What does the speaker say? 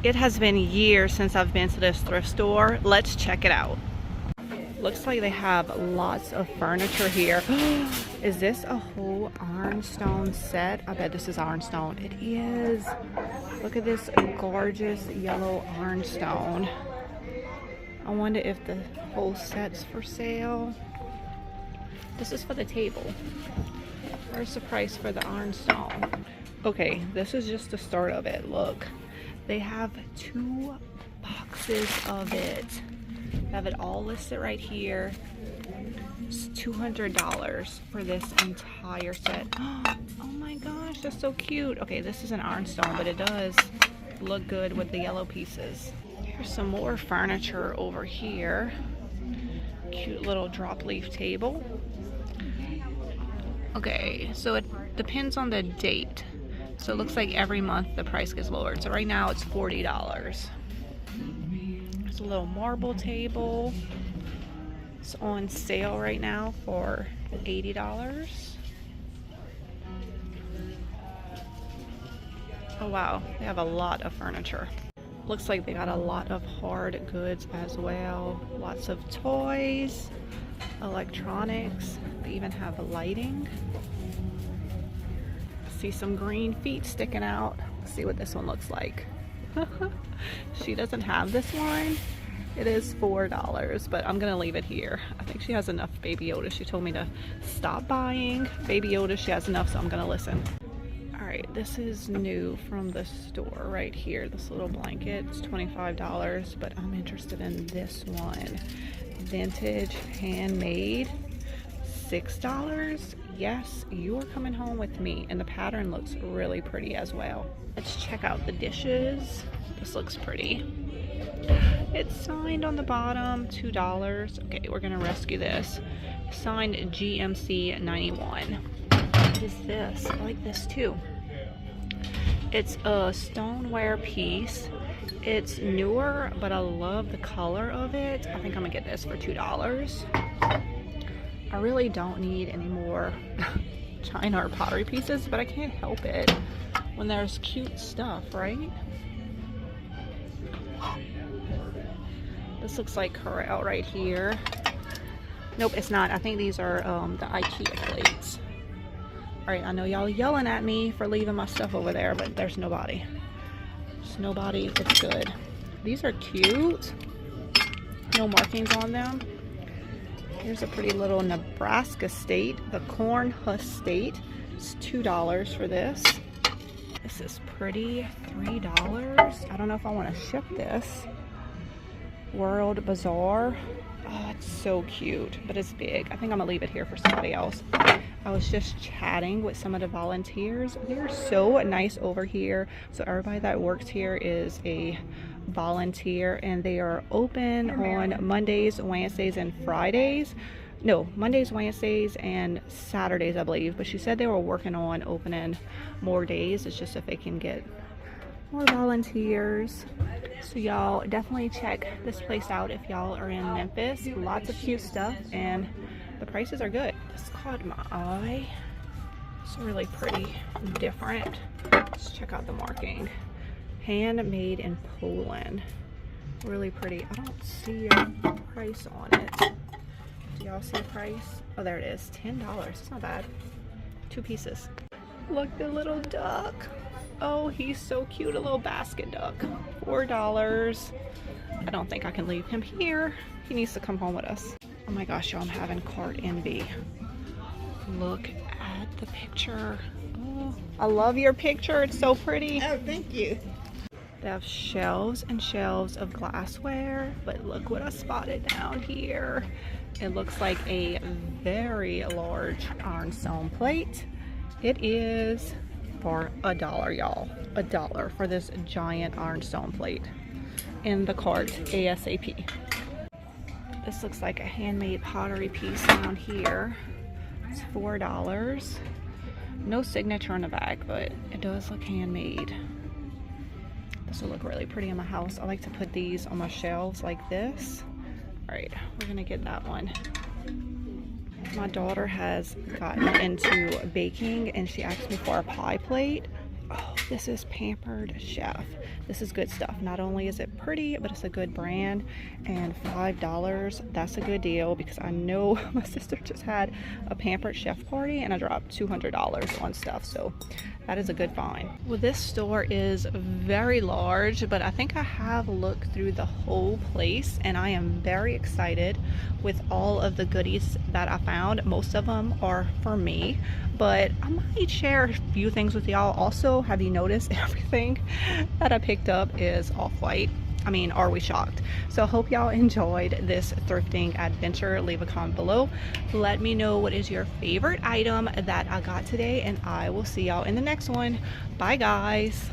It has been years since I've been to this thrift store. Let's check it out. Looks like they have lots of furniture here. Is this a whole ironstone set? I bet this is ironstone. It is. Look at this gorgeous yellow ironstone. I wonder if the whole set's for sale. This is for the table. Where's the price for the ironstone? Okay, this is just the start of it. Look, they have 2 boxes of it. They have it all listed right here. It's $200 for this entire set. Oh my gosh, that's so cute. Okay, this is an ironstone, but it does look good with the yellow pieces. Here's some more furniture over here. Cute little drop leaf table. Okay, so it depends on the date. So it looks like every month the price gets lowered. So right now it's $40. There's a little marble table. It's on sale right now for $80. Oh wow, they have a lot of furniture. Looks like they got a lot of hard goods as well. Lots of toys, electronics. They even have lighting. See some green feet sticking out. Let's see what this one looks like. She doesn't have this one. It is $4, but I'm gonna leave it here. I think she has enough Baby Yoda. She told me to stop buying Baby Yoda. She has enough, so I'm gonna listen. All right, this is new from the store right here. This little blanket, it's $25, but I'm interested in this one. Vintage, handmade, $6. Yes, you're coming home with me, and the pattern looks really pretty as well. Let's check out the dishes. This looks pretty. It's signed on the bottom, $2. Okay, we're gonna rescue this. Signed GMC 91. What is this? I like this too. It's a stoneware piece. It's newer, but I love the color of it. I think I'm gonna get this for $2. I really don't need any more china or pottery pieces, but I can't help it when there's cute stuff, right? This looks like Corral right here. Nope, it's not. I think these are the IKEA plates. All right, I know y'all yelling at me for leaving my stuff over there, but there's nobody. There's nobody. It's good. These are cute. No markings on them. Here's a pretty little Nebraska state, the Corn Husk State. It's $2 for this. This is pretty, $3. I don't know if I want to ship this. World Bazaar. Oh, it's so cute, but it's big. I think I'm gonna leave it here for somebody else. I was just chatting with some of the volunteers. They're so nice over here. So everybody that works here is a volunteer, and they are open on Mondays, Wednesdays, and Fridays. No, Mondays, Wednesdays, and Saturdays, I believe. But she said they were working on opening more days. It's just if they can get more volunteers. So y'all definitely check this place out if y'all are in Memphis. Lots of cute stuff, and the prices are good. This caught my eye. It's really pretty and different. Let's check out the marking. Handmade in Poland. Really pretty. I don't see a price on it. Do y'all see a price? Oh, there it is. $10. It's not bad. 2 pieces. Look, the little duck. Oh, he's so cute. A little basket duck. $4. I don't think I can leave him here. He needs to come home with us. Oh my gosh, y'all, I'm having cart envy. Look at the picture. Oh, I love your picture. It's so pretty. Oh, thank you. They have shelves and shelves of glassware, but look what I spotted down here. It looks like a very large ironstone plate. It is for $1, y'all. $1 for this giant ironstone plate. In the cart, ASAP. This looks like a handmade pottery piece down here. It's $4. No signature on the back, but it does look handmade. This will look really pretty in my house. I like to put these on my shelves like this. All right, we're gonna get that one. My daughter has gotten into baking, and she asked me for a pie plate. Oh, this is Pampered Chef. This is good stuff. Not only is it pretty, but it's a good brand. And $5, that's a good deal, because I know my sister just had a Pampered Chef party and I dropped $200 on stuff. So that is a good find. Well, this store is very large, but I think I have looked through the whole place and I am very excited with all of the goodies that I found. Most of them are for me, but I might share a few things with y'all. Also, have you noticed everything that I picked up is off-white? I mean, are we shocked? So I hope y'all enjoyed this thrifting adventure. Leave a comment below. Let me know what is your favorite item that I got today, and I will see y'all in the next one. Bye, guys.